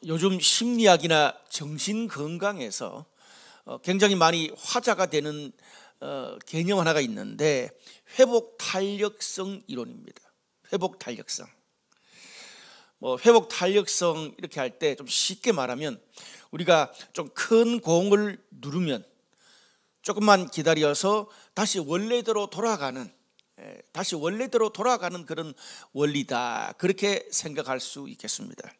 요즘 심리학이나 정신건강에서 굉장히 많이 화제가 되는 개념 하나가 있는데 회복탄력성 이론입니다. 회복탄력성. 회복탄력성 이렇게 할 때 좀 쉽게 말하면 우리가 좀 큰 공을 누르면 조금만 기다려서 다시 원래대로 돌아가는 그런 원리다, 그렇게 생각할 수 있겠습니다.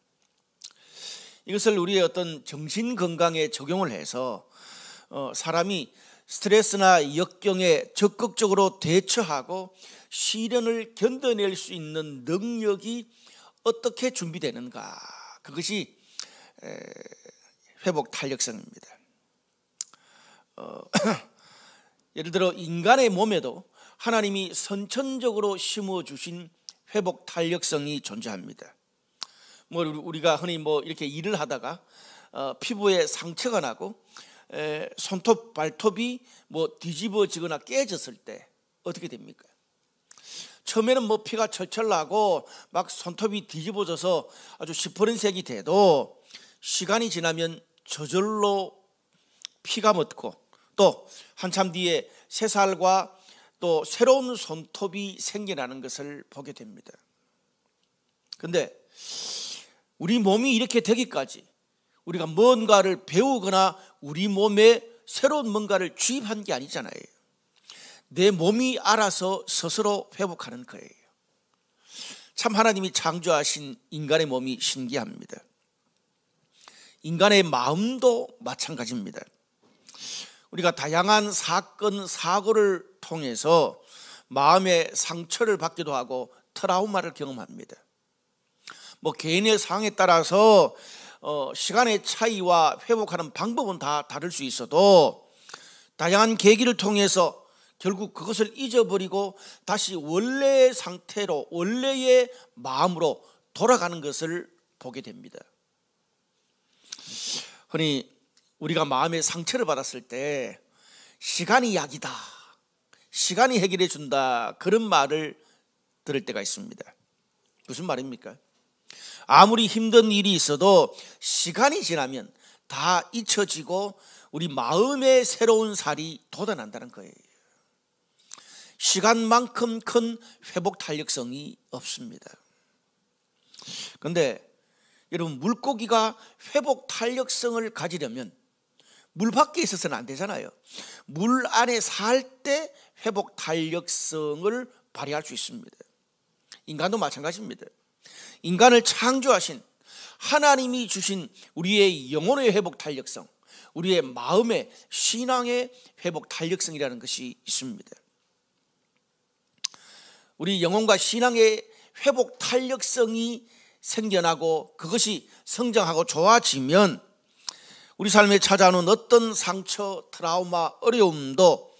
이것을 우리의 어떤 정신 건강에 적용을 해서 사람이 스트레스나 역경에 적극적으로 대처하고 시련을 견뎌낼 수 있는 능력이 어떻게 준비되는가, 그것이 회복 탄력성입니다. 예를 들어 인간의 몸에도 하나님이 선천적으로 심어주신 회복 탄력성이 존재합니다. 우리가 흔히 이렇게 일을 하다가 피부에 상처가 나고 손톱 발톱이 뒤집어지거나 깨졌을 때 어떻게 됩니까? 처음에는 피가 철철 나고 막 손톱이 뒤집어져서 아주 시퍼런색이 돼도 시간이 지나면 저절로 피가 멎고 또 한참 뒤에 새살과 또 새로운 손톱이 생겨나는 것을 보게 됩니다. 그런데 우리 몸이 이렇게 되기까지 우리가 뭔가를 배우거나 우리 몸에 새로운 뭔가를 주입한 게 아니잖아요. 내 몸이 알아서 스스로 회복하는 거예요. 참 하나님이 창조하신 인간의 몸이 신기합니다. 인간의 마음도 마찬가지입니다. 우리가 다양한 사건, 사고를 통해서 마음의 상처를 받기도 하고 트라우마를 경험합니다. 개인의 상황에 따라서 시간의 차이와 회복하는 방법은 다 다를 수 있어도 다양한 계기를 통해서 결국 그것을 잊어버리고 다시 원래의 상태로, 원래의 마음으로 돌아가는 것을 보게 됩니다. 흔히 우리가 마음의 상처를 받았을 때 시간이 약이다, 시간이 해결해 준다, 그런 말을 들을 때가 있습니다. 무슨 말입니까? 아무리 힘든 일이 있어도 시간이 지나면 다 잊혀지고 우리 마음에 새로운 살이 돋아난다는 거예요. 시간만큼 큰 회복 탄력성이 없습니다. 그런데 여러분, 물고기가 회복 탄력성을 가지려면 물 밖에 있어서는 안 되잖아요. 물 안에 살 때 회복 탄력성을 발휘할 수 있습니다. 인간도 마찬가지입니다. 인간을 창조하신 하나님이 주신 우리의 영혼의 회복 탄력성, 우리의 마음의 신앙의 회복 탄력성이라는 것이 있습니다. 우리 영혼과 신앙의 회복 탄력성이 생겨나고 그것이 성장하고 좋아지면 우리 삶에 찾아오는 어떤 상처, 트라우마, 어려움도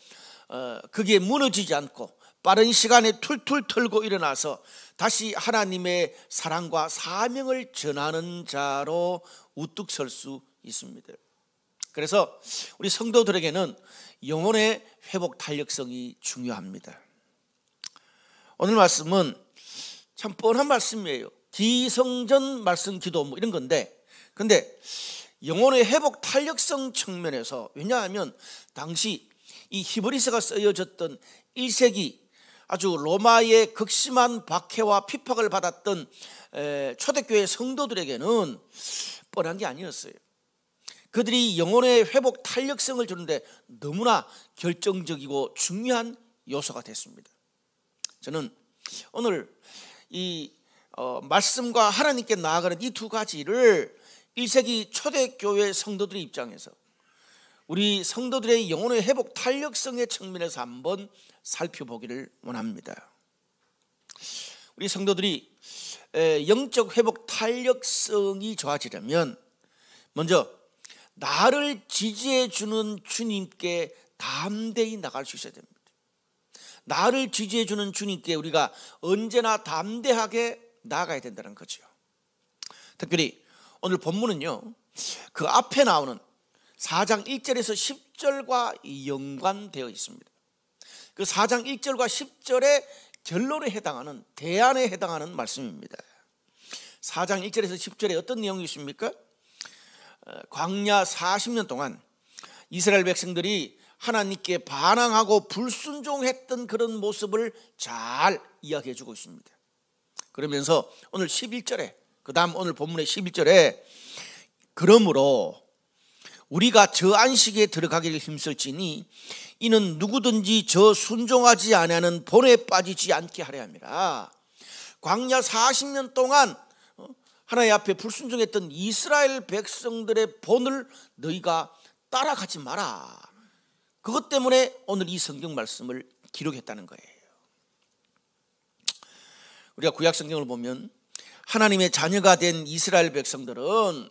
그게 무너지지 않고 빠른 시간에 툴툴 털고 일어나서 다시 하나님의 사랑과 사명을 전하는 자로 우뚝 설 수 있습니다. 그래서 우리 성도들에게는 영혼의 회복 탄력성이 중요합니다. 오늘 말씀은 참 뻔한 말씀이에요. 기성전 말씀 기도 이런 건데, 근데 영혼의 회복 탄력성 측면에서, 왜냐하면 당시 이 히브리서가 쓰여졌던 1세기 아주 로마의 극심한 박해와 핍박을 받았던 초대교회 성도들에게는 뻔한 게 아니었어요. 그들이 영혼의 회복 탄력성을 주는데 너무나 결정적이고 중요한 요소가 됐습니다. 저는 오늘 이 말씀과 하나님께 나아가는 이 두 가지를 1세기 초대교회 성도들의 입장에서 우리 성도들의 영혼의 회복 탄력성의 측면에서 한번 살펴보기를 원합니다. 우리 성도들이 영적 회복 탄력성이 좋아지려면 먼저 나를 지지해 주는 주님께 담대히 나갈 수 있어야 됩니다. 나를 지지해 주는 주님께 우리가 언제나 담대하게 나아가야 된다는 거죠. 특별히 오늘 본문은요, 그 앞에 나오는 4장 1절에서 10절과 연관되어 있습니다. 그 4장 1절과 10절의 결론에 해당하는, 대안에 해당하는 말씀입니다. 4장 1절에서 10절에 어떤 내용이 있습니까? 광야 40년 동안 이스라엘 백성들이 하나님께 반항하고 불순종했던 그런 모습을 잘 이야기해 주고 있습니다. 그러면서 오늘 11절에, 그 다음 오늘 본문의 11절에 그러므로 우리가 저 안식에 들어가기를 힘쓸지니 이는 누구든지 저 순종하지 아니하는 본에 빠지지 않게 하려 함이라. 광야 40년 동안 하나님 앞에 불순종했던 이스라엘 백성들의 본을 너희가 따라가지 마라. 그것 때문에 오늘 이 성경 말씀을 기록했다는 거예요. 우리가 구약 성경을 보면 하나님의 자녀가 된 이스라엘 백성들은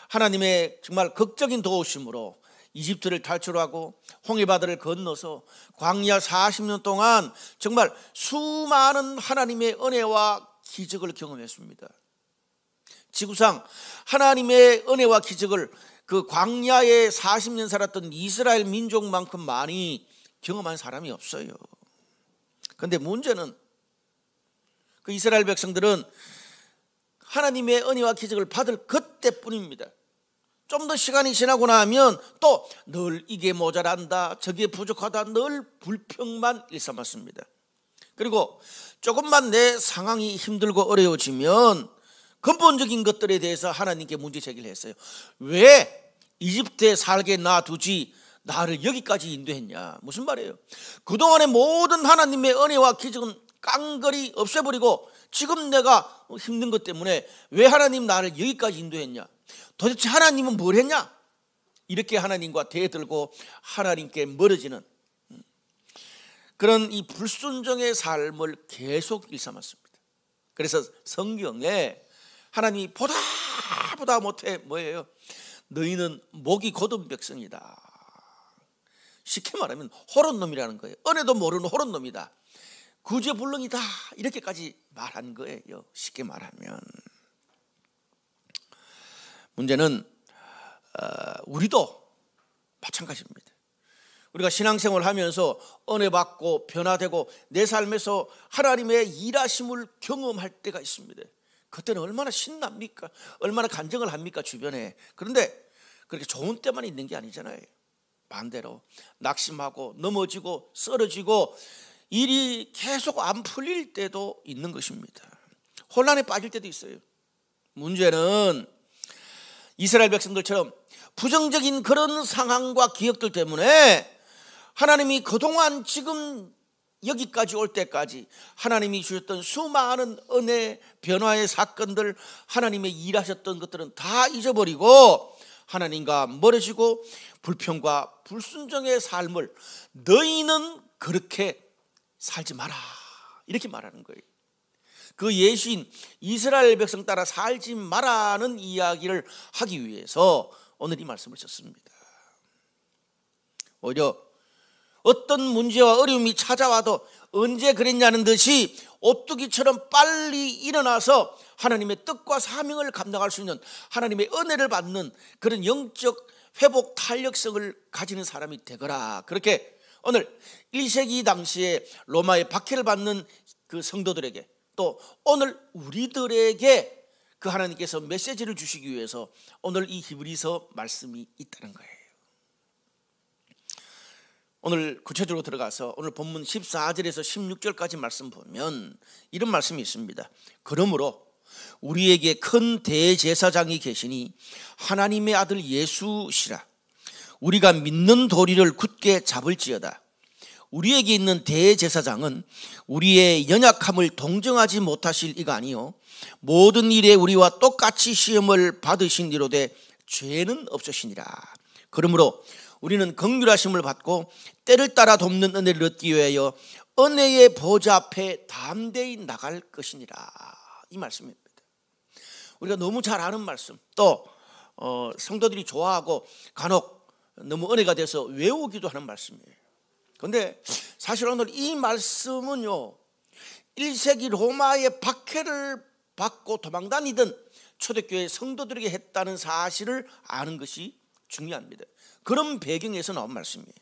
하나님의 정말 극적인 도우심으로 이집트를 탈출하고 홍해바다를 건너서 광야 40년 동안 정말 수많은 하나님의 은혜와 기적을 경험했습니다. 지구상 하나님의 은혜와 기적을 그 광야에 40년 살았던 이스라엘 민족만큼 많이 경험한 사람이 없어요. 그런데 문제는 그 이스라엘 백성들은 하나님의 은혜와 기적을 받을 그때뿐입니다. 좀 더 시간이 지나고 나면 또 늘 이게 모자란다, 저게 부족하다, 늘 불평만 일삼았습니다. 그리고 조금만 내 상황이 힘들고 어려워지면 근본적인 것들에 대해서 하나님께 문제 제기를 했어요. 왜 이집트에 살게 놔두지 나를 여기까지 인도했냐? 무슨 말이에요? 그동안의 모든 하나님의 은혜와 기적은 깡그리 없애버리고 지금 내가 힘든 것 때문에 왜 하나님 나를 여기까지 인도했냐? 도대체 하나님은 뭘 했냐? 이렇게 하나님과 대들고 하나님께 멀어지는 그런 이 불순종의 삶을 계속 일삼았습니다. 그래서 성경에 하나님이 보다 못해 뭐예요? 너희는 목이 곧은 백성이다. 쉽게 말하면 호론놈이라는 거예요. 은혜도 모르는 호론놈이다. 구제불능이다. 이렇게까지 말한 거예요. 쉽게 말하면. 문제는 우리도 마찬가지입니다. 우리가 신앙생활을 하면서 은혜 받고 변화되고 내 삶에서 하나님의 일하심을 경험할 때가 있습니다. 그때는 얼마나 신납니까? 얼마나 간증을 합니까? 주변에. 그런데 그렇게 좋은 때만 있는 게 아니잖아요. 반대로 낙심하고 넘어지고 쓰러지고 일이 계속 안 풀릴 때도 있는 것입니다. 혼란에 빠질 때도 있어요. 문제는 이스라엘 백성들처럼 부정적인 그런 상황과 기억들 때문에 하나님이 그동안 지금 여기까지 올 때까지 하나님이 주셨던 수많은 은혜, 변화의 사건들, 하나님의 일하셨던 것들은 다 잊어버리고 하나님과 멀어지고 불평과 불순종의 삶을 너희는 그렇게 살지 마라 이렇게 말하는 거예요. 그 예수인 이스라엘 백성 따라 살지 마라는 이야기를 하기 위해서 오늘 이 말씀을 썼습니다. 오히려 어떤 문제와 어려움이 찾아와도 언제 그랬냐는 듯이 오뚜기처럼 빨리 일어나서 하나님의 뜻과 사명을 감당할 수 있는 하나님의 은혜를 받는 그런 영적 회복 탄력성을 가지는 사람이 되거라. 그렇게 오늘 1세기 당시에 로마의 박해를 받는 그 성도들에게 또 오늘 우리들에게 그 하나님께서 메시지를 주시기 위해서 오늘 이 히브리서 말씀이 있다는 거예요. 오늘 구체적으로 들어가서 오늘 본문 14절에서 16절까지 말씀 보면 이런 말씀이 있습니다. 그러므로 우리에게 큰 대제사장이 계시니 하나님의 아들 예수시라. 우리가 믿는 도리를 굳게 잡을지어다. 우리에게 있는 대제사장은 우리의 연약함을 동정하지 못하실 이가 아니요 모든 일에 우리와 똑같이 시험을 받으신 이로되 죄는 없으시니라. 그러므로 우리는 긍휼하심을 받고 때를 따라 돕는 은혜를 얻기 위하여 은혜의 보좌 앞에 담대히 나갈 것이니라. 이 말씀입니다. 우리가 너무 잘 아는 말씀, 또 성도들이 좋아하고 간혹 너무 은혜가 돼서 외우기도 하는 말씀이에요. 그런데 사실 오늘 이 말씀은요 1세기 로마의 박해를 받고 도망다니던 초대교회 성도들에게 했다는 사실을 아는 것이 중요합니다. 그런 배경에서 나온 말씀이에요.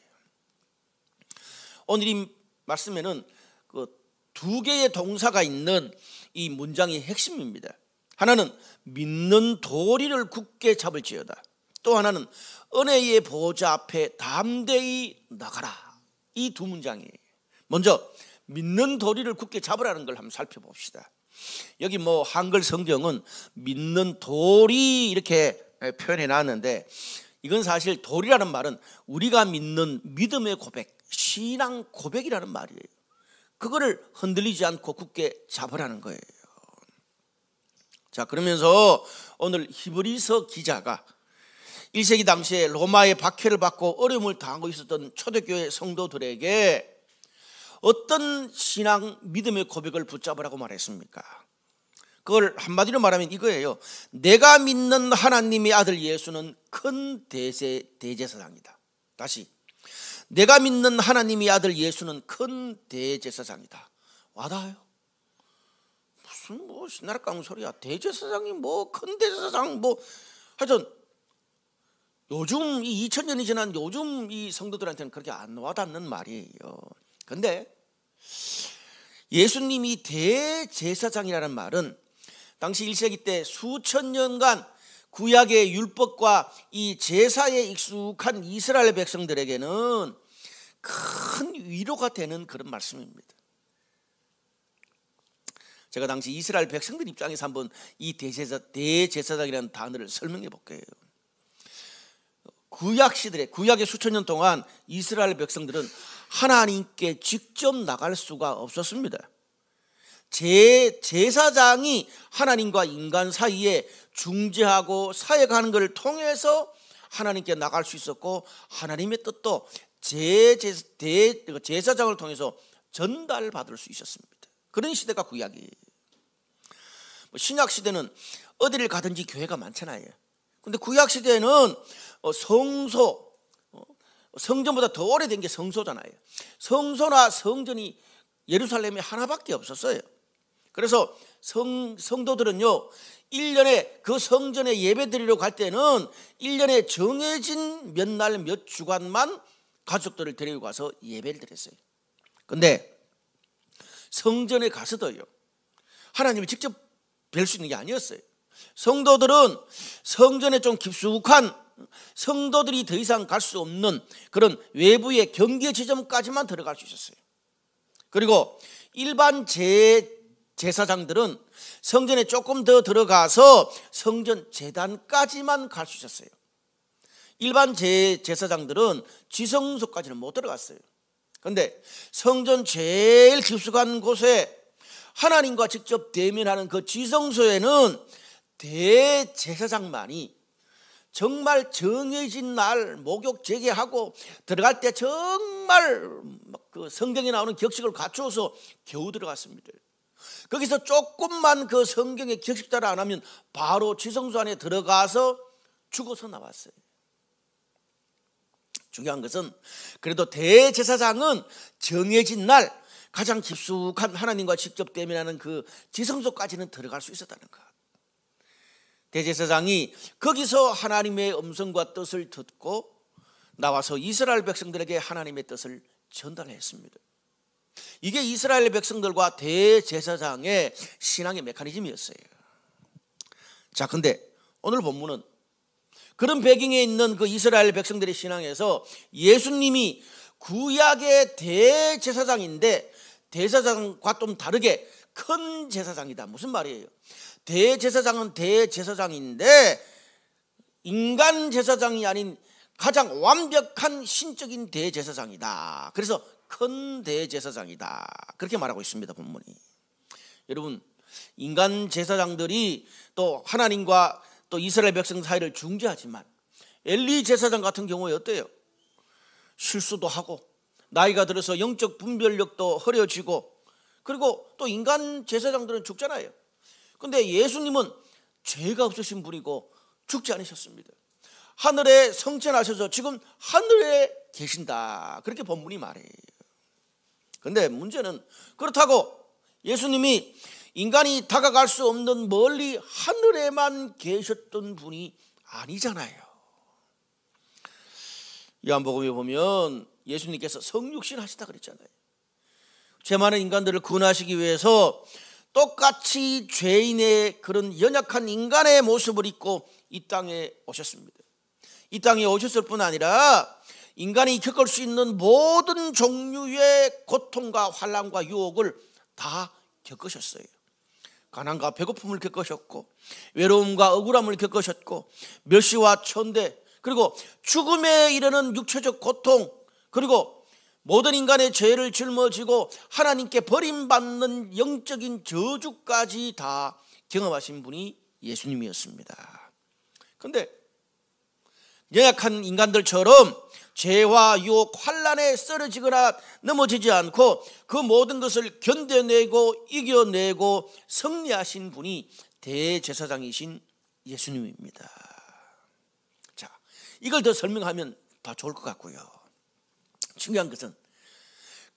오늘 이 말씀에는 그 두 개의 동사가 있는 이 문장이 핵심입니다. 하나는 믿는 도리를 굳게 잡을지어다. 또 하나는 은혜의 보좌 앞에 담대히 나가라. 이 두 문장이에요. 먼저 믿는 도리를 굳게 잡으라는 걸 한번 살펴봅시다. 여기 한글 성경은 믿는 도리 이렇게 표현해 놨는데, 이건 사실 도리라는 말은 우리가 믿는 믿음의 고백, 신앙 고백이라는 말이에요. 그거를 흔들리지 않고 굳게 잡으라는 거예요. 자, 그러면서 오늘 히브리서 기자가 1세기 당시에 로마의 박해를 받고 어려움을 당하고 있었던 초대교회 성도들에게 어떤 신앙 믿음의 고백을 붙잡으라고 말했습니까? 그걸 한마디로 말하면 이거예요. 내가 믿는 하나님의 아들 예수는 큰 대제사장이다. 다시, 내가 믿는 하나님의 아들 예수는 큰 대제사장이다. 와닿아요? 무슨 신나라 깡 소리야. 대제사장이 큰 대제사장 하여튼 요즘 이 2000년이 지난 요즘 이 성도들한테는 그렇게 안 와닿는 말이에요. 그런데 예수님이 대제사장이라는 말은 당시 1세기 때 수천 년간 구약의 율법과 이 제사에 익숙한 이스라엘 백성들에게는 큰 위로가 되는 그런 말씀입니다. 제가 당시 이스라엘 백성들 입장에서 한번 이 대제사장이라는 단어를 설명해 볼게요. 구약의 수천 년 동안 이스라엘 백성들은 하나님께 직접 나갈 수가 없었습니다. 제사장이 하나님과 인간 사이에 중재하고 사역하는 것을 통해서 하나님께 나갈 수 있었고, 하나님의 뜻도 제사장을 통해서 전달받을 수 있었습니다. 그런 시대가 구약이에요. 신약 시대는 어디를 가든지 교회가 많잖아요. 근데 구약 시대에는 성전보다 더 오래된 게 성소잖아요. 성소나 성전이 예루살렘에 하나밖에 없었어요. 그래서 성도들은요, 1년에 그 성전에 예배드리러 갈 때는 1년에 정해진 몇 날 몇 주간만 가족들을 데리고 가서 예배를 드렸어요. 근데 성전에 가서도요, 하나님을 직접 뵐 수 있는 게 아니었어요. 성도들은 성전에 좀 깊숙한, 성도들이 더 이상 갈 수 없는 그런 외부의 경계 지점까지만 들어갈 수 있었어요. 그리고 일반 제사장들은 성전에 조금 더 들어가서 성전 제단까지만 갈 수 있었어요. 일반 제사장들은 지성소까지는 못 들어갔어요. 그런데 성전 제일 깊숙한 곳에 하나님과 직접 대면하는 그 지성소에는 대제사장만이 정말 정해진 날 목욕 재개하고 들어갈 때 정말 그 성경에 나오는 격식을 갖추어서 겨우 들어갔습니다. 거기서 조금만 그 성경의 격식 따라 안 하면 바로 지성소 안에 들어가서 죽어서 나왔어요. 중요한 것은 그래도 대제사장은 정해진 날 가장 깊숙한 하나님과 직접 대면하는 그 지성소까지는 들어갈 수 있었다는 것. 대제사장이 거기서 하나님의 음성과 뜻을 듣고 나와서 이스라엘 백성들에게 하나님의 뜻을 전달했습니다. 이게 이스라엘 백성들과 대제사장의 신앙의 메커니즘이었어요. 자, 근데 오늘 본문은 그런 배경에 있는 그 이스라엘 백성들의 신앙에서 예수님이 구약의 대제사장인데 대제사장과 좀 다르게 큰 제사장이다. 무슨 말이에요? 대제사장은 대제사장인데 인간 제사장이 아닌 가장 완벽한 신적인 대제사장이다. 그래서 큰 대제사장이다. 그렇게 말하고 있습니다, 본문이. 여러분, 인간 제사장들이 또 하나님과 또 이스라엘 백성 사이를 중재하지만 엘리 제사장 같은 경우에 어때요? 실수도 하고 나이가 들어서 영적 분별력도 흐려지고, 그리고 또 인간 제사장들은 죽잖아요. 근데 예수님은 죄가 없으신 분이고 죽지 않으셨습니다. 하늘에 성천하셔서 지금 하늘에 계신다. 그렇게 본문이 말해요. 근데 문제는 그렇다고 예수님이 인간이 다가갈 수 없는 멀리 하늘에만 계셨던 분이 아니잖아요. 요한복음에 보면 예수님께서 성육신 하시다 그랬잖아요. 죄 많은 인간들을 구원하시기 위해서 똑같이 죄인의 그런 연약한 인간의 모습을 입고 이 땅에 오셨습니다. 이 땅에 오셨을 뿐 아니라 인간이 겪을 수 있는 모든 종류의 고통과 환난과 유혹을 다 겪으셨어요. 가난과 배고픔을 겪으셨고, 외로움과 억울함을 겪으셨고, 멸시와 천대, 그리고 죽음에 이르는 육체적 고통, 그리고 모든 인간의 죄를 짊어지고 하나님께 버림받는 영적인 저주까지 다 경험하신 분이 예수님이었습니다. 그런데 연약한 인간들처럼 죄와 유혹, 환난에 쓰러지거나 넘어지지 않고 그 모든 것을 견뎌내고 이겨내고 승리하신 분이 대제사장이신 예수님입니다. 자, 이걸 더 설명하면 더 좋을 것 같고요. 중요한 것은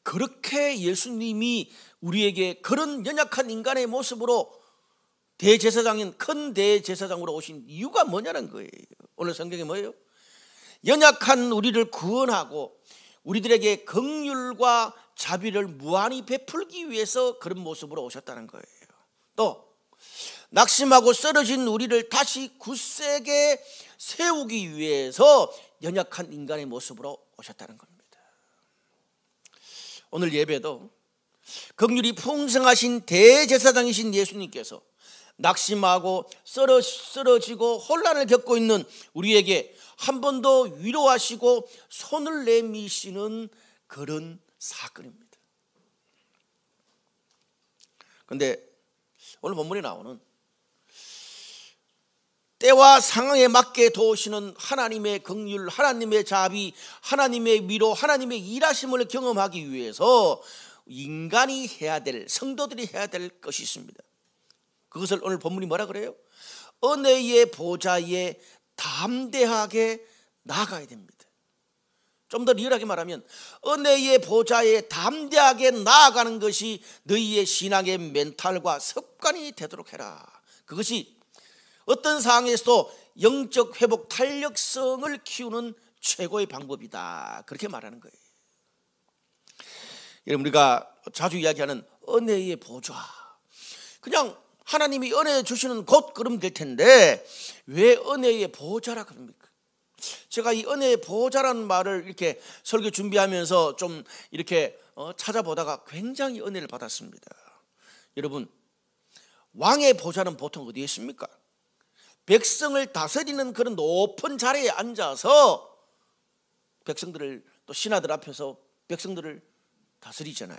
그렇게 예수님이 우리에게 그런 연약한 인간의 모습으로 대제사장인 큰 대제사장으로 오신 이유가 뭐냐는 거예요. 오늘 성경에 뭐예요? 연약한 우리를 구원하고 우리들에게 긍휼과 자비를 무한히 베풀기 위해서 그런 모습으로 오셨다는 거예요. 또 낙심하고 쓰러진 우리를 다시 굳세게 세우기 위해서 연약한 인간의 모습으로 오셨다는 겁니다. 오늘 예배도 긍휼이 풍성하신 대제사장이신 예수님께서 낙심하고 쓰러지고 혼란을 겪고 있는 우리에게 한 번 더 위로하시고 손을 내미시는 그런 사건입니다. 그런데 오늘 본문에 나오는 때와 상황에 맞게 도우시는 하나님의 긍휼, 하나님의 자비, 하나님의 위로, 하나님의 일하심을 경험하기 위해서 인간이 해야 될, 성도들이 해야 될 것이 있습니다. 그것을 오늘 본문이 뭐라 그래요? 은혜의 보좌에 담대하게 나아가야 됩니다. 좀 더 리얼하게 말하면 은혜의 보좌에 담대하게 나아가는 것이 너희의 신앙의 멘탈과 습관이 되도록 해라. 그것이 어떤 상황에서도 영적 회복 탄력성을 키우는 최고의 방법이다. 그렇게 말하는 거예요. 여러분, 우리가 자주 이야기하는 은혜의 보좌, 그냥 하나님이 은혜 주시는 곳 그러면 될 텐데 왜 은혜의 보좌라 그럽니까? 제가 이 은혜의 보좌라는 말을 이렇게 설교 준비하면서 좀 이렇게 찾아보다가 굉장히 은혜를 받았습니다. 여러분, 왕의 보좌는 보통 어디에 있습니까? 백성을 다스리는 그런 높은 자리에 앉아서 백성들을, 또 신하들 앞에서 백성들을 다스리잖아요.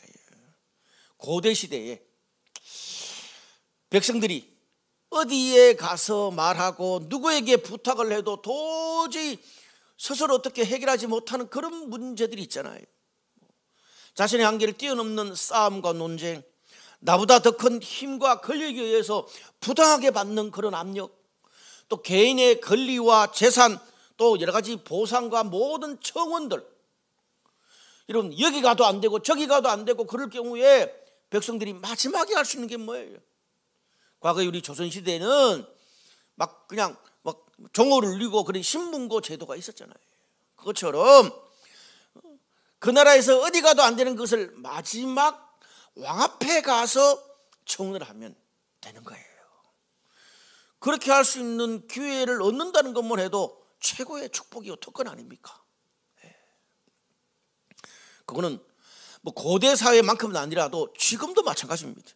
고대 시대에 백성들이 어디에 가서 말하고 누구에게 부탁을 해도 도저히 스스로 어떻게 해결하지 못하는 그런 문제들이 있잖아요. 자신의 한계를 뛰어넘는 싸움과 논쟁, 나보다 더 큰 힘과 권력에 의해서 부당하게 받는 그런 압력, 또 개인의 권리와 재산, 또 여러 가지 보상과 모든 청원들, 이런 여기 가도 안 되고 저기 가도 안 되고 그럴 경우에 백성들이 마지막에 할 수 있는 게 뭐예요? 과거에 우리 조선시대에는 막 그냥 막 종호를 누리고 그런 신분고 제도가 있었잖아요. 그것처럼 그 나라에서 어디 가도 안 되는 것을 마지막 왕 앞에 가서 청원을 하면 되는 거예요. 그렇게 할 수 있는 기회를 얻는다는 것만 해도 최고의 축복이요 특권 아닙니까? 그거는 뭐 고대 사회만큼은 아니라도 지금도 마찬가지입니다.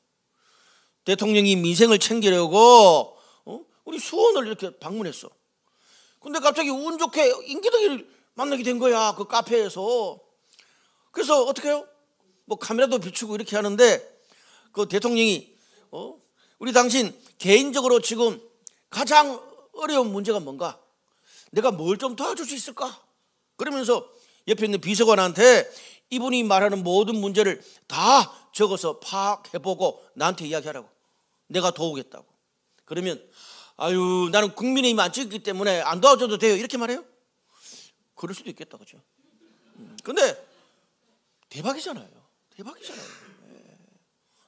대통령이 민생을 챙기려고 우리 수원을 이렇게 방문했어. 근데 갑자기 운 좋게 임기덕이를 만나게 된 거야, 그 카페에서. 그래서 어떻게 해요? 뭐 카메라도 비추고 이렇게 하는데 그 대통령이 우리 당신 개인적으로 지금 가장 어려운 문제가 뭔가? 내가 뭘 좀 도와줄 수 있을까? 그러면서 옆에 있는 비서관한테 이분이 말하는 모든 문제를 다 적어서 파악해보고 나한테 이야기하라고. 내가 도우겠다고. 그러면 아유, 나는 국민의힘 안 찍기 때문에 안 도와줘도 돼요, 이렇게 말해요? 그럴 수도 있겠다, 그죠? 근데 대박이잖아요. 대박이잖아요.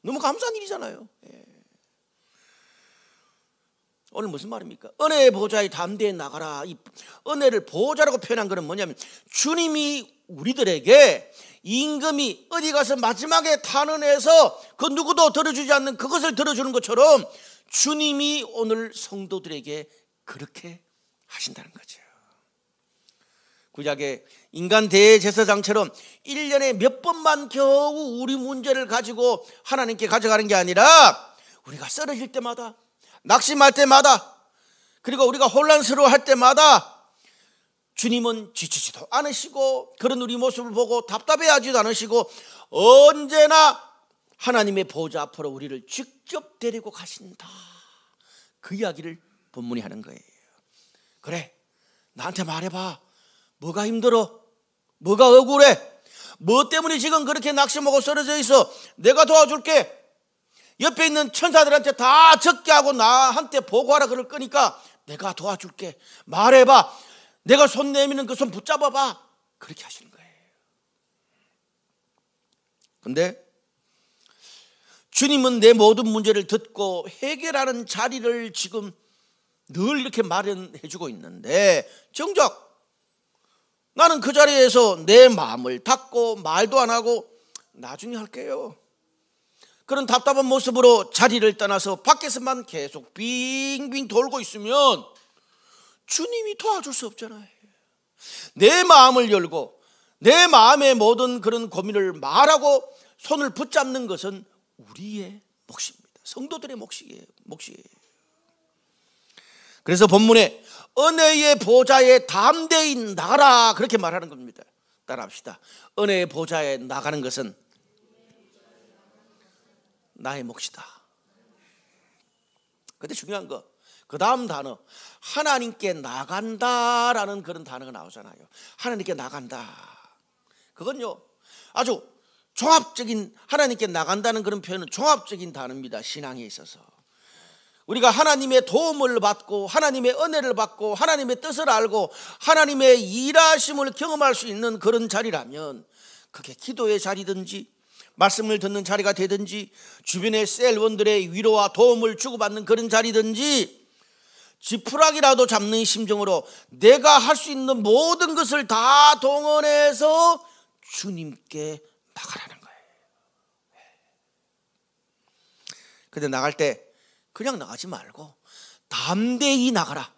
너무 감사한 일이잖아요. 오늘 무슨 말입니까? 은혜의 보좌에 담대히 나가라. 이 은혜를 보좌라고 표현한 것은 뭐냐면 주님이 우리들에게 임금이 어디 가서 마지막에 탄원해서 그 누구도 들어주지 않는 그것을 들어주는 것처럼 주님이 오늘 성도들에게 그렇게 하신다는 거죠. 구약의 인간 대제사장처럼 1년에 몇 번만 겨우 우리 문제를 가지고 하나님께 가져가는 게 아니라 우리가 쓰러질 때마다, 낙심할 때마다, 그리고 우리가 혼란스러워할 때마다 주님은 지치지도 않으시고 그런 우리 모습을 보고 답답해하지도 않으시고 언제나 하나님의 보좌 앞으로 우리를 직접 데리고 가신다. 그 이야기를 본문이 하는 거예요. 그래, 나한테 말해봐. 뭐가 힘들어? 뭐가 억울해? 뭐 때문에 지금 그렇게 낙심하고 쓰러져 있어? 내가 도와줄게. 옆에 있는 천사들한테 다 적게 하고 나한테 보고하라 그럴 거니까 내가 도와줄게. 말해봐. 내가 손 내미는 그 손 붙잡아봐. 그렇게 하시는 거예요. 근데 주님은 내 모든 문제를 듣고 해결하는 자리를 지금 늘 이렇게 마련해 주고 있는데 정작 나는 그 자리에서 내 마음을 닫고 말도 안 하고 나중에 할게요, 그런 답답한 모습으로 자리를 떠나서 밖에서만 계속 빙빙 돌고 있으면 주님이 도와줄 수 없잖아요. 내 마음을 열고 내 마음의 모든 그런 고민을 말하고 손을 붙잡는 것은 우리의 몫입니다. 성도들의 몫이에요. 그래서 본문에 은혜의 보좌에 담대히 나가라 그렇게 말하는 겁니다. 따라합시다. 은혜의 보좌에 나가는 것은 나의 몫이다. 근데 중요한 거, 그 다음 단어, 하나님께 나간다라는 그런 단어가 나오잖아요. 하나님께 나간다. 그건요 아주 종합적인, 하나님께 나간다는 그런 표현은 종합적인 단어입니다. 신앙에 있어서 우리가 하나님의 도움을 받고 하나님의 은혜를 받고 하나님의 뜻을 알고 하나님의 일하심을 경험할 수 있는 그런 자리라면, 그게 기도의 자리든지 말씀을 듣는 자리가 되든지 주변의 셀원들의 위로와 도움을 주고받는 그런 자리든지, 지푸라기라도 잡는 심정으로 내가 할 수 있는 모든 것을 다 동원해서 주님께 나가라는 거예요. 근데 나갈 때 그냥 나가지 말고 담대히 나가라.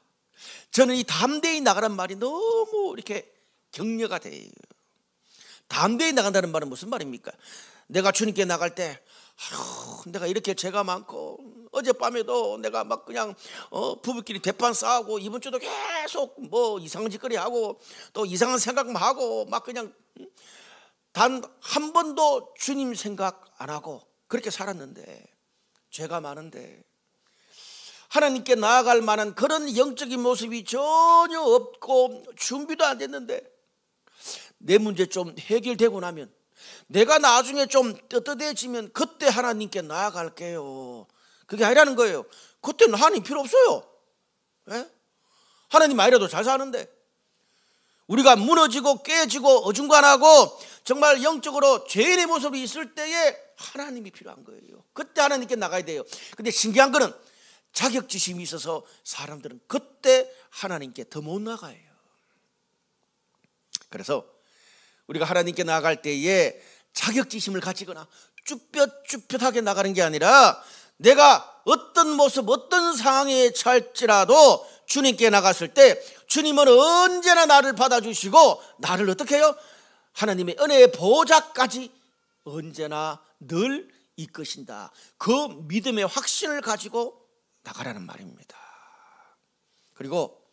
저는 이 담대히 나가란 말이 너무 이렇게 격려가 돼요. 담대히 나간다는 말은 무슨 말입니까? 내가 주님께 나갈 때 내가 이렇게 죄가 많고 어젯밤에도 내가 막 그냥 부부끼리 대판 싸우고 이번 주도 계속 뭐 이상한 짓거리 하고 또 이상한 생각만 하고 막 그냥 단 한 번도 주님 생각 안 하고 그렇게 살았는데, 죄가 많은데 하나님께 나아갈 만한 그런 영적인 모습이 전혀 없고 준비도 안 됐는데, 내 문제 좀 해결되고 나면, 내가 나중에 좀 떳떳해지면 그때 하나님께 나아갈게요, 그게 아니라는 거예요. 그때는 하나님 필요 없어요. 예? 하나님 아니라도 잘 사는데 우리가 무너지고 깨지고 어중간하고 정말 영적으로 죄인의 모습이 있을 때에 하나님이 필요한 거예요. 그때 하나님께 나가야 돼요. 근데 신기한 거는 자격지심이 있어서 사람들은 그때 하나님께 더 못 나가요. 그래서 우리가 하나님께 나아갈 때에 자격지심을 가지거나 쭈뼛쭈뼛하게 나가는 게 아니라, 내가 어떤 모습 어떤 상황에 처할지라도 주님께 나갔을 때 주님은 언제나 나를 받아주시고 나를 어떻게 해요? 하나님의 은혜의 보좌까지 언제나 늘 이끄신다. 그 믿음의 확신을 가지고 나가라는 말입니다. 그리고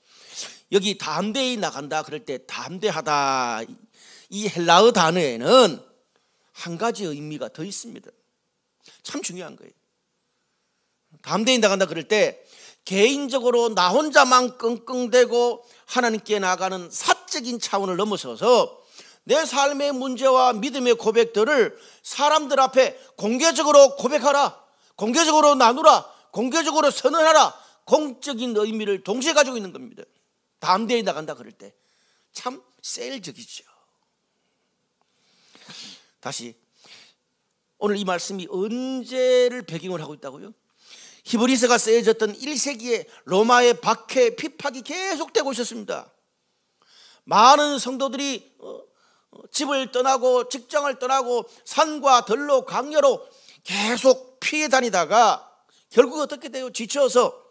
여기 담대히 나간다 그럴 때 담대하다, 이 헬라어 단어에는 한 가지 의미가 더 있습니다. 참 중요한 거예요. 담대히 나간다 그럴 때 개인적으로 나 혼자만 끙끙대고 하나님께 나가는 사적인 차원을 넘어서서 내 삶의 문제와 믿음의 고백들을 사람들 앞에 공개적으로 고백하라, 공개적으로 나누라, 공개적으로 선언하라, 공적인 의미를 동시에 가지고 있는 겁니다. 담대히 나간다 그럴 때 참 세일적이죠. 다시, 오늘 이 말씀이 언제를 배경을 하고 있다고요? 히브리서가 쓰여졌던 1세기에 로마의 박해, 핍박이 계속되고 있었습니다. 많은 성도들이 집을 떠나고 직장을 떠나고 산과 들로 강야로 계속 피해 다니다가 결국 어떻게 돼요? 지쳐서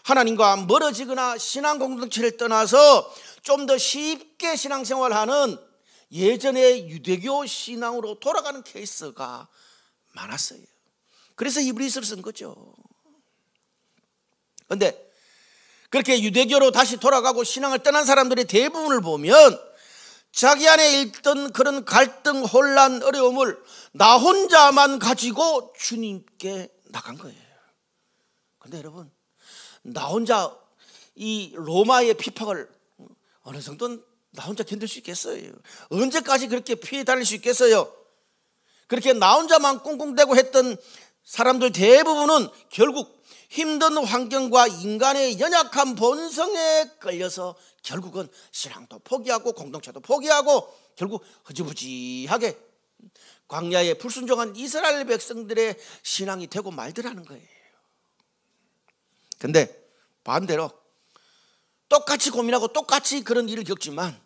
하나님과 멀어지거나 신앙 공동체를 떠나서 좀 더 쉽게 신앙생활하는 예전의 유대교 신앙으로 돌아가는 케이스가 많았어요. 그래서 히브리서를 쓴 거죠. 그런데 그렇게 유대교로 다시 돌아가고 신앙을 떠난 사람들의 대부분을 보면 자기 안에 있던 그런 갈등, 혼란, 어려움을 나 혼자만 가지고 주님께 나간 거예요. 그런데 여러분, 나 혼자 이 로마의 핍박을 어느 정도는 나 혼자 견딜 수 있겠어요? 언제까지 그렇게 피해 다닐 수 있겠어요? 그렇게 나 혼자만 꿍꿍대고 했던 사람들 대부분은 결국 힘든 환경과 인간의 연약한 본성에 끌려서 결국은 신앙도 포기하고 공동체도 포기하고 결국 흐지부지하게 광야에 불순종한 이스라엘 백성들의 신앙이 되고 말더라는 거예요. 근데 반대로 똑같이 고민하고 똑같이 그런 일을 겪지만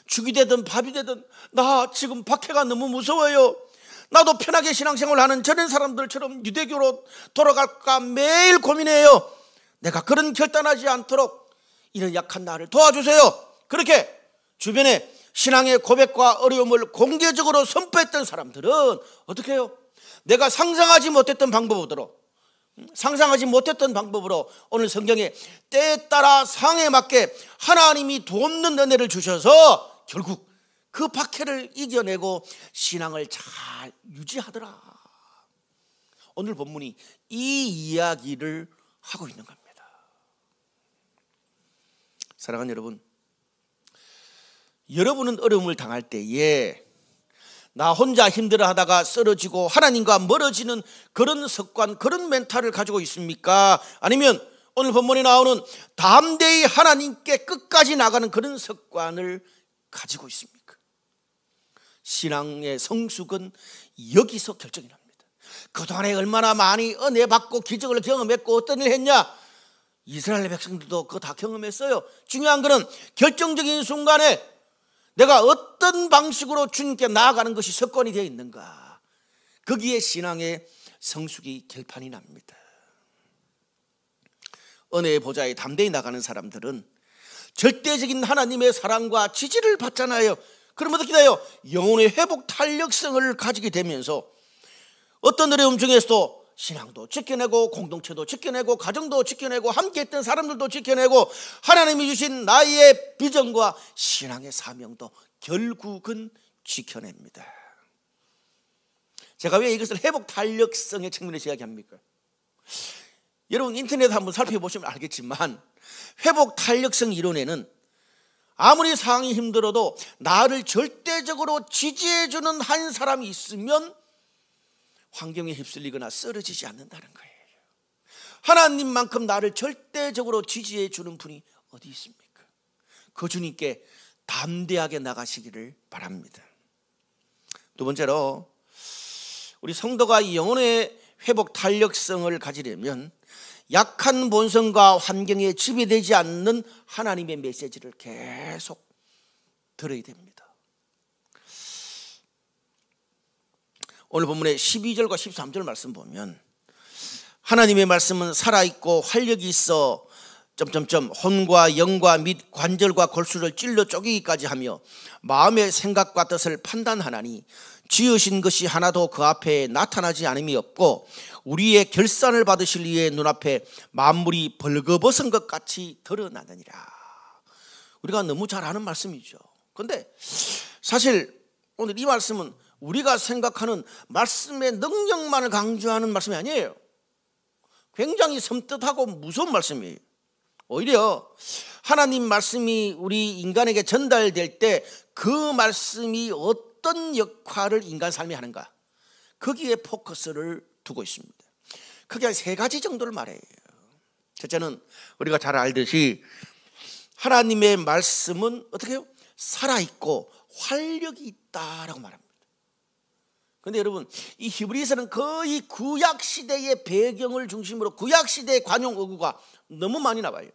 죽이 되든 밥이 되든 나 지금 박해가 너무 무서워요. 나도 편하게 신앙생활하는 저런 사람들처럼 유대교로 돌아갈까 매일 고민해요. 내가 그런 결단하지 않도록 이런 약한 나를 도와주세요. 그렇게 주변에 신앙의 고백과 어려움을 공개적으로 선포했던 사람들은 어떻게 해요? 내가 상상하지 못했던 방법으로 오늘 성경에 때에 따라 상황에 맞게 하나님이 돕는 은혜를 주셔서 결국 그 박해를 이겨내고 신앙을 잘 유지하더라. 오늘 본문이 이 이야기를 하고 있는 겁니다. 사랑하는 여러분, 여러분은 어려움을 당할 때에 나 혼자 힘들어하다가 쓰러지고 하나님과 멀어지는 그런 습관, 그런 멘탈을 가지고 있습니까? 아니면 오늘 본문에 나오는 담대히 하나님께 끝까지 나가는 그런 습관을 가지고 있습니까? 신앙의 성숙은 여기서 결정이 납니다. 그동안에 얼마나 많이 은혜 받고 기적을 경험했고 어떤 일을 했냐? 이스라엘 백성들도 그거 다 경험했어요. 중요한 것은 결정적인 순간에 내가 어떤 방식으로 주님께 나아가는 것이 습관이 되어 있는가? 거기에 신앙의 성숙이 결판이 납니다. 은혜의 보좌에 담대히 나가는 사람들은 절대적인 하나님의 사랑과 지지를 받잖아요. 그러면 어떻게 돼요? 영혼의 회복 탄력성을 가지게 되면서 어떤 어려움 중에서도 신앙도 지켜내고 공동체도 지켜내고 가정도 지켜내고 함께했던 사람들도 지켜내고 하나님이 주신 나의 비전과 신앙의 사명도 결국은 지켜냅니다. 제가 왜 이것을 회복 탄력성의 측면에서 이야기합니까? 여러분 인터넷 한번 살펴보시면 알겠지만 회복 탄력성 이론에는 아무리 상황이 힘들어도 나를 절대적으로 지지해주는 한 사람이 있으면 환경에 휩쓸리거나 쓰러지지 않는다는 거예요. 하나님만큼 나를 절대적으로 지지해 주는 분이 어디 있습니까? 그 주님께 담대하게 나가시기를 바랍니다. 두 번째로 우리 성도가 이 영혼의 회복 탄력성을 가지려면 약한 본성과 환경에 지배되지 않는 하나님의 메시지를 계속 들어야 됩니다. 오늘 본문의 12절과 13절 말씀 보면 하나님의 말씀은 살아있고 활력이 있어 혼과 영과 및 관절과 골수를 찔러 쪼개기까지 하며 마음의 생각과 뜻을 판단하나니 지으신 것이 하나도 그 앞에 나타나지 않음이 없고 우리의 결산을 받으실 이의 눈앞에 만물이 벌거벗은 것 같이 드러나느니라. 우리가 너무 잘 아는 말씀이죠. 그런데 사실 오늘 이 말씀은 우리가 생각하는 말씀의 능력만을 강조하는 말씀이 아니에요. 굉장히 섬뜩하고 무서운 말씀이에요. 오히려 하나님 말씀이 우리 인간에게 전달될 때 그 말씀이 어떤 역할을 인간 삶에 하는가, 거기에 포커스를 두고 있습니다. 크게 세 가지 정도를 말해요. 첫째는 우리가 잘 알듯이 하나님의 말씀은 어떻게 해요? 살아있고 활력이 있다라고 말합니다. 그런데 여러분 이 히브리서는 거의 구약시대의 배경을 중심으로 구약시대의 관용 어구가 너무 많이 나와요.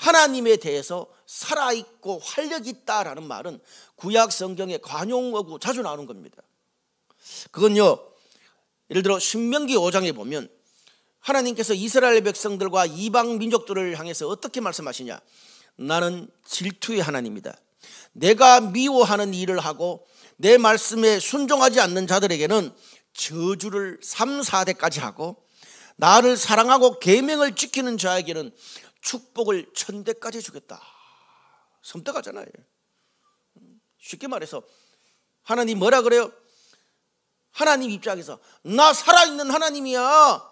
하나님에 대해서 살아있고 활력 있다라는 말은 구약 성경에 관용어구 자주 나오는 겁니다. 그건요, 예를 들어 신명기 5장에 보면 하나님께서 이스라엘 백성들과 이방 민족들을 향해서 어떻게 말씀하시냐. 나는 질투의 하나님이다. 내가 미워하는 일을 하고 내 말씀에 순종하지 않는 자들에게는 저주를 3, 4대까지 하고 나를 사랑하고 계명을 지키는 자에게는 축복을 1000대까지 주겠다. 섬뜩하잖아요. 쉽게 말해서 하나님 뭐라 그래요? 하나님 입장에서 나 살아있는 하나님이야.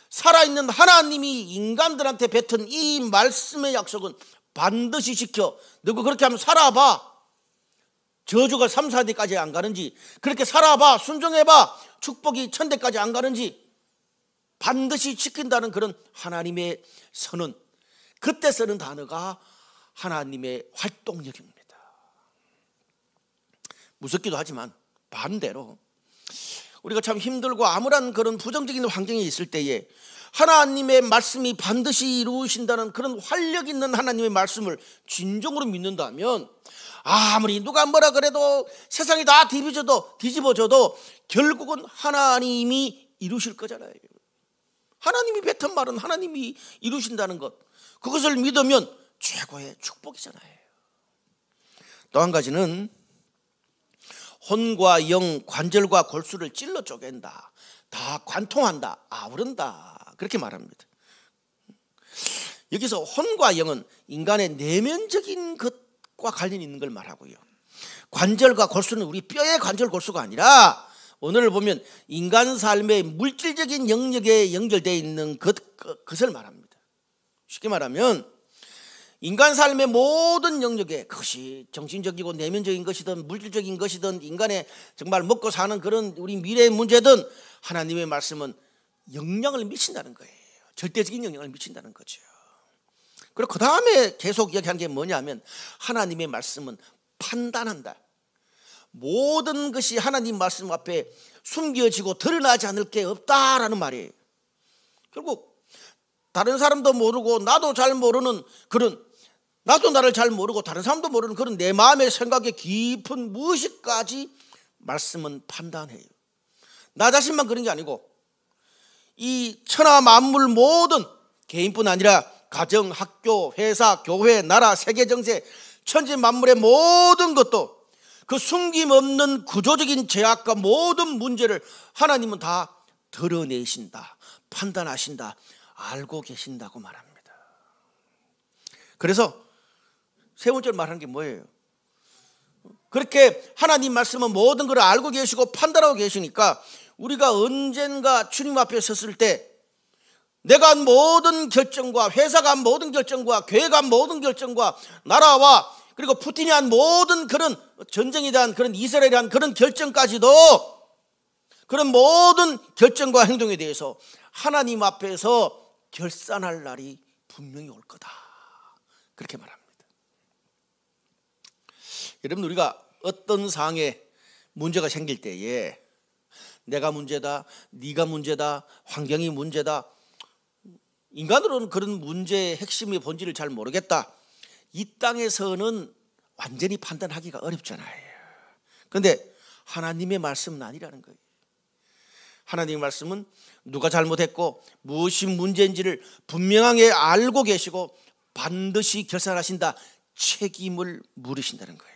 살아있는 하나님이 인간들한테 뱉은 이 말씀의 약속은 반드시 지켜. 너가 그렇게 하면 살아봐. 저주가 3, 4대까지 안 가는지, 그렇게 살아봐, 순종해봐, 축복이 1000대까지 안 가는지 반드시 지킨다는 그런 하나님의 선언. 그때 쓰는 단어가 하나님의 활동력입니다. 무섭기도 하지만 반대로 우리가 참 힘들고 암울한 그런 부정적인 환경에 있을 때에 하나님의 말씀이 반드시 이루신다는 그런 활력 있는 하나님의 말씀을 진정으로 믿는다면 아무리 누가 뭐라 그래도 세상이 다 뒤집어져도 결국은 하나님이 이루실 거잖아요. 하나님이 뱉은 말은 하나님이 이루신다는 것, 그것을 믿으면 최고의 축복이잖아요. 또 한 가지는 혼과 영, 관절과 골수를 찔러 쪼갠다, 다 관통한다, 아우른다, 그렇게 말합니다. 여기서 혼과 영은 인간의 내면적인 것과 관련이 있는 걸 말하고요, 관절과 골수는 우리 뼈의 관절 골수가 아니라 오늘 보면 인간 삶의 물질적인 영역에 연결되어 있는 것을 말합니다. 쉽게 말하면 인간 삶의 모든 영역에, 그것이 정신적이고 내면적인 것이든 물질적인 것이든 인간의 정말 먹고 사는 그런 우리 미래의 문제든 하나님의 말씀은 영향을 미친다는 거예요. 절대적인 영향을 미친다는 거죠. 그리고 그 다음에 계속 이야기한 게 뭐냐면 하나님의 말씀은 판단한다. 모든 것이 하나님 말씀 앞에 숨겨지고 드러나지 않을 게 없다라는 말이에요. 결국 다른 사람도 모르고 나도 잘 모르는 그런, 나도 나를 잘 모르고 다른 사람도 모르는 그런 내 마음의 생각의 깊은 무엇이까지 말씀은 판단해요. 나 자신만 그런 게 아니고 이 천하 만물 모든, 개인뿐 아니라 가정, 학교, 회사, 교회, 나라, 세계 정세, 천지 만물의 모든 것도 그 숨김없는 구조적인 죄악과 모든 문제를 하나님은 다 드러내신다, 판단하신다, 알고 계신다고 말합니다. 그래서 세 번째로 말하는 게 뭐예요? 그렇게 하나님 말씀은 모든 걸 알고 계시고 판단하고 계시니까 우리가 언젠가 주님 앞에 섰을 때 내가 한 모든 결정과, 회사가 한 모든 결정과, 교회가 한 모든 결정과, 나라와 그리고 푸틴이 한 모든 그런 전쟁에 대한, 그런 이스라엘에 대한 그런 결정까지도, 그런 모든 결정과 행동에 대해서 하나님 앞에서 결산할 날이 분명히 올 거다, 그렇게 말합니다. 여러분, 우리가 어떤 상황에 문제가 생길 때에 내가 문제다, 네가 문제다, 환경이 문제다, 인간으로는 그런 문제의 핵심의 본질을 잘 모르겠다, 이 땅에서는 완전히 판단하기가 어렵잖아요. 그런데 하나님의 말씀은 아니라는 거예요. 하나님의 말씀은 누가 잘못했고 무엇이 문제인지를 분명하게 알고 계시고 반드시 결산하신다, 책임을 물으신다는 거예요.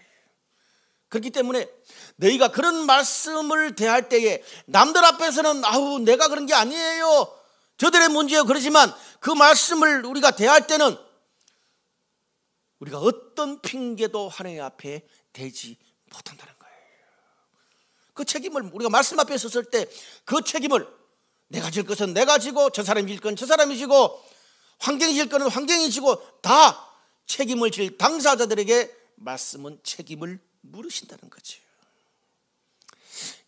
그렇기 때문에 너희가 그런 말씀을 대할 때에 남들 앞에서는 아우 내가 그런 게 아니에요, 저들의 문제예요, 그러지만 그 말씀을 우리가 대할 때는 우리가 어떤 핑계도 하나님 앞에 대지 못한다는 거예요. 그 책임을 우리가 말씀 앞에 섰을 때 그 책임을 내가 질 것은 내가 지고 저 사람이 질 건 저 사람이 지고 환경이 질 거는 환경이 지고 다 책임을 질 당사자들에게 말씀은 책임을 물으신다는 거죠.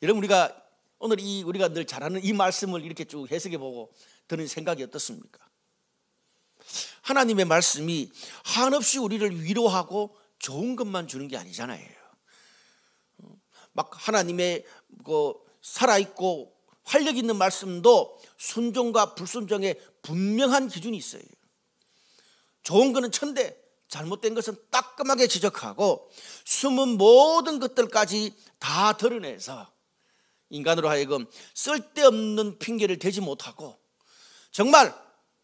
여러분, 우리가 오늘 우리가 늘 잘하는 이 말씀을 이렇게 쭉 해석해 보고 드는 생각이 어떻습니까? 하나님의 말씀이 한없이 우리를 위로하고 좋은 것만 주는 게 아니잖아요. 막 하나님의 그 살아있고 활력 있는 말씀도 순종과 불순종의 분명한 기준이 있어요. 좋은 거는 천대, 잘못된 것은 따끔하게 지적하고 숨은 모든 것들까지 다 드러내서 인간으로 하여금 쓸데없는 핑계를 대지 못하고 정말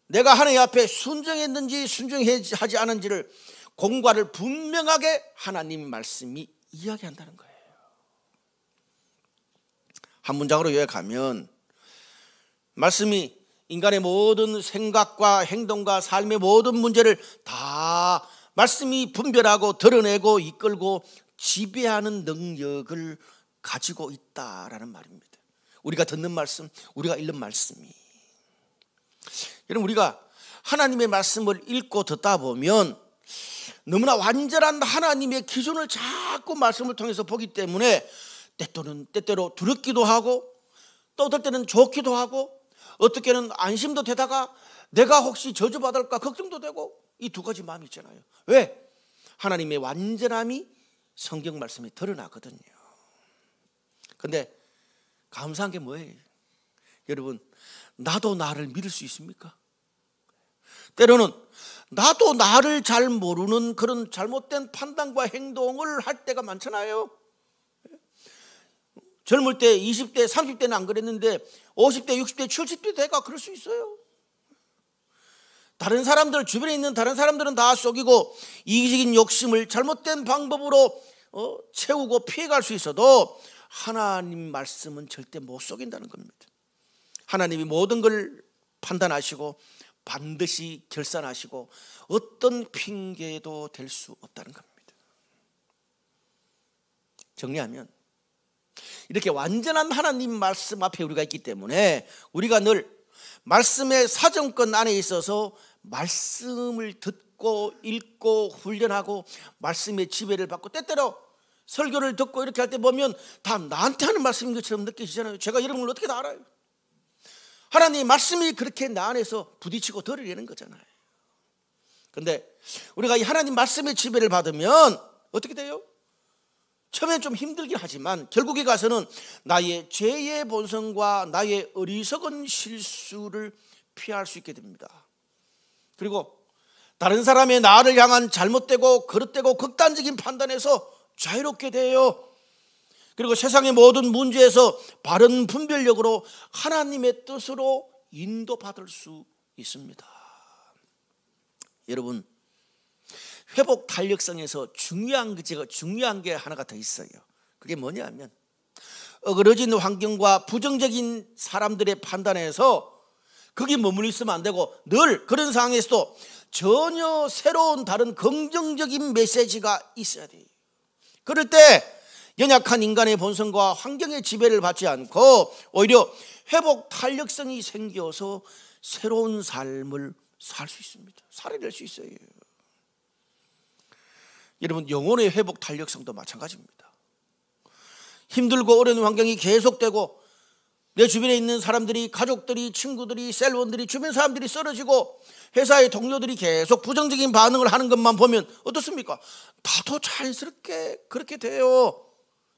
내가 하나님 앞에 순종했는지 순종하지 않은지를 공과를 분명하게 하나님 말씀이 이야기한다는 거예요. 한 문장으로 요약하면 말씀이 인간의 모든 생각과 행동과 삶의 모든 문제를 다 말씀이 분별하고 드러내고 이끌고 지배하는 능력을 가지고 있다라는 말입니다. 우리가 듣는 말씀, 우리가 읽는 말씀이. 여러분, 우리가 하나님의 말씀을 읽고 듣다 보면 너무나 완전한 하나님의 기준을 자꾸 말씀을 통해서 보기 때문에 때때로 두렵기도 하고 또 어떨 때는 좋기도 하고 어떻게는 안심도 되다가 내가 혹시 저주받을까 걱정도 되고 이 두 가지 마음이 있잖아요. 왜? 하나님의 완전함이 성경 말씀에 드러나거든요. 근데 감사한 게 뭐예요? 여러분, 나도 나를 믿을 수 있습니까? 때로는 나도 나를 잘 모르는 그런 잘못된 판단과 행동을 할 때가 많잖아요. 젊을 때 20대 30대는 안 그랬는데 50대 60대 70대 돼가 그럴 수 있어요. 다른 사람들, 주변에 있는 다른 사람들은 다 속이고 이기적인 욕심을 잘못된 방법으로 채우고 피해갈 수 있어도 하나님 말씀은 절대 못 속인다는 겁니다. 하나님이 모든 걸 판단하시고 반드시 결산하시고 어떤 핑계도 될 수 없다는 겁니다. 정리하면 이렇게 완전한 하나님 말씀 앞에 우리가 있기 때문에 우리가 늘 말씀의 사정권 안에 있어서 말씀을 듣고 읽고 훈련하고 말씀의 지배를 받고 때때로 설교를 듣고 이렇게 할 때 보면 다 나한테 하는 말씀인 것처럼 느껴지잖아요. 제가 이런 걸 어떻게 다 알아요? 하나님의 말씀이 그렇게 나 안에서 부딪히고 드러내는 거잖아요. 그런데 우리가 이 하나님 말씀의 지배를 받으면 어떻게 돼요? 처음엔 좀 힘들긴 하지만 결국에 가서는 나의 죄의 본성과 나의 어리석은 실수를 피할 수 있게 됩니다. 그리고 다른 사람의 나를 향한 잘못되고 거릇되고 극단적인 판단에서 자유롭게 돼요. 그리고 세상의 모든 문제에서 바른 분별력으로 하나님의 뜻으로 인도받을 수 있습니다. 여러분, 회복 탄력성에서 중요한 게 하나가 더 있어요. 그게 뭐냐면 어그러진 환경과 부정적인 사람들의 판단에서 거기 머물러 있으면 안 되고 늘 그런 상황에서도 전혀 새로운 다른 긍정적인 메시지가 있어야 돼요. 그럴 때 연약한 인간의 본성과 환경의 지배를 받지 않고 오히려 회복 탄력성이 생겨서 새로운 삶을 살 수 있습니다. 살아낼 수 있어요. 여러분, 영혼의 회복 탄력성도 마찬가지입니다. 힘들고 어려운 환경이 계속되고 내 주변에 있는 사람들이, 가족들이, 친구들이, 셀원들이, 주변 사람들이 쓰러지고 회사의 동료들이 계속 부정적인 반응을 하는 것만 보면 어떻습니까? 나도 자연스럽게 그렇게 돼요.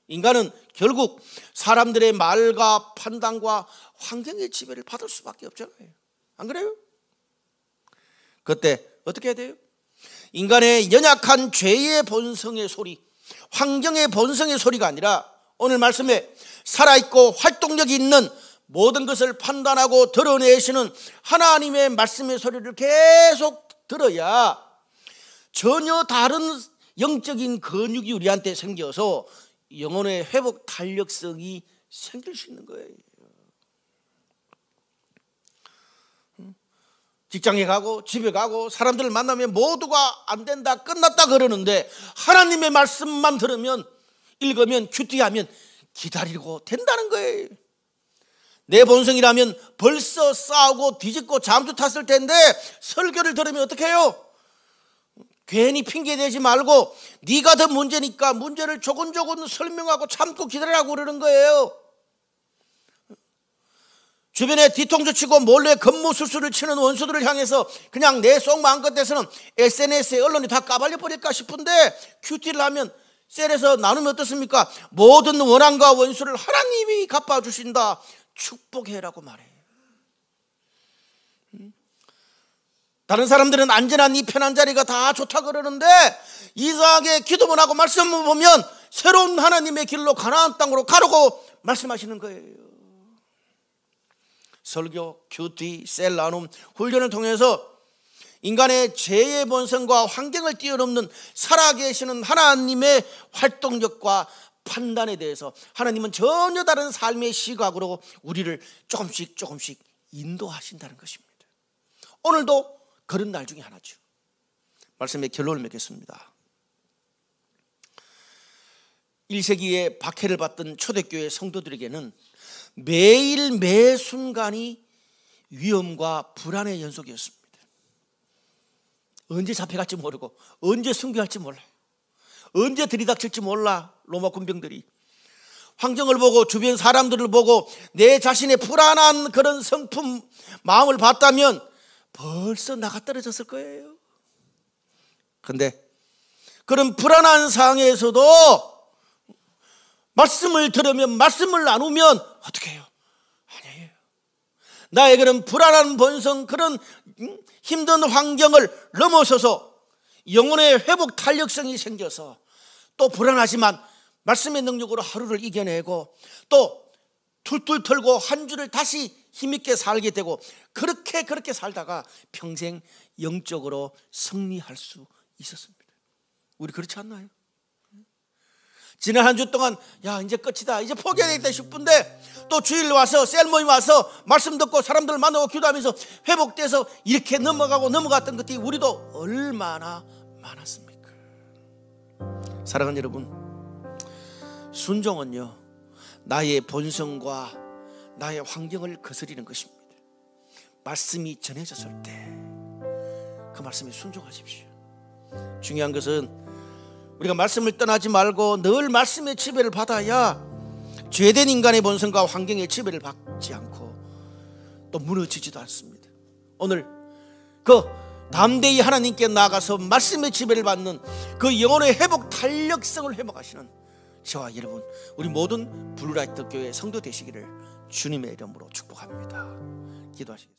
인간은 결국 사람들의 말과 판단과 환경의 지배를 받을 수밖에 없잖아요. 안 그래요? 그때 어떻게 해야 돼요? 인간의 연약한 죄의 본성의 소리, 환경의 본성의 소리가 아니라 오늘 말씀에 살아있고 활동력이 있는 모든 것을 판단하고 드러내시는 하나님의 말씀의 소리를 계속 들어야 전혀 다른 영적인 근육이 우리한테 생겨서 영혼의 회복 탄력성이 생길 수 있는 거예요. 직장에 가고 집에 가고 사람들을 만나면 모두가 안 된다, 끝났다 그러는데 하나님의 말씀만 들으면, 읽으면, 큐티하면 기다리고 된다는 거예요. 내 본성이라면 벌써 싸우고 뒤집고 잠수 탔을 텐데 설교를 들으면 어떻게 해요? 괜히 핑계대지 말고 네가 더 문제니까 문제를 조곤조곤 설명하고 참고 기다리라고 그러는 거예요. 주변에 뒤통수 치고 몰래 겉모술수를 치는 원수들을 향해서 그냥 내 속 마음껏 돼서는 SNS에 언론이 다 까발려 버릴까 싶은데 큐티를 하면 셀에서 나누면 어떻습니까? 모든 원한과 원수를 하나님이 갚아주신다, 축복해라고 말해요. 다른 사람들은 안전한 이 편한 자리가 다 좋다 그러는데 이상하게 기도만 하고 말씀을 보면 새로운 하나님의 길로 가나안 땅으로 가라고 말씀하시는 거예요. 설교, 큐티, 셀 나눔, 훈련을 통해서 인간의 죄의 본성과 환경을 뛰어넘는 살아계시는 하나님의 활동력과 판단에 대해서 하나님은 전혀 다른 삶의 시각으로 우리를 조금씩 인도하신다는 것입니다. 오늘도 그런 날 중에 하나죠. 말씀의 결론을 맺겠습니다. 1세기에 박해를 받던 초대교회 성도들에게는 매일 매 순간이 위험과 불안의 연속이었습니다. 언제 잡혀갈지 모르고 언제 순교할지 몰라요. 언제 들이닥칠지 몰라. 로마 군병들이 환경을 보고 주변 사람들을 보고 내 자신의 불안한 그런 성품 마음을 봤다면 벌써 나가 떨어졌을 거예요. 그런데 그런 불안한 상황에서도 말씀을 들으면 말씀을 나누면 어떻게 해요? 아니에요. 나의 그런 불안한 본성, 그런 힘든 환경을 넘어서서 영혼의 회복 탄력성이 생겨서 또 불안하지만 말씀의 능력으로 하루를 이겨내고 또 툴툴 털고 한 주를 다시 힘있게 살게 되고 그렇게 살다가 평생 영적으로 승리할 수 있었습니다. 우리 그렇지 않나요? 지난 한 주 동안 야 이제 끝이다, 이제 포기해야 되겠다 싶은데 또 주일 와서 셀 모임 와서 말씀 듣고 사람들 만나고 기도하면서 회복돼서 이렇게 넘어갔던 것들이 우리도 얼마나 많았습니까? 사랑하는 여러분, 순종은요 나의 본성과 나의 환경을 거스리는 것입니다. 말씀이 전해졌을 때 그 말씀에 순종하십시오. 중요한 것은 우리가 말씀을 떠나지 말고 늘 말씀의 지배를 받아야 죄된 인간의 본성과 환경의 지배를 받지 않고 또 무너지지도 않습니다. 오늘 그 담대히 하나님께 나아가서 말씀의 지배를 받는 그 영혼의 회복 탄력성을 회복하시는 저와 여러분, 우리 모든 블루라이트 교회 성도 되시기를 주님의 이름으로 축복합니다. 기도하시겠습니다.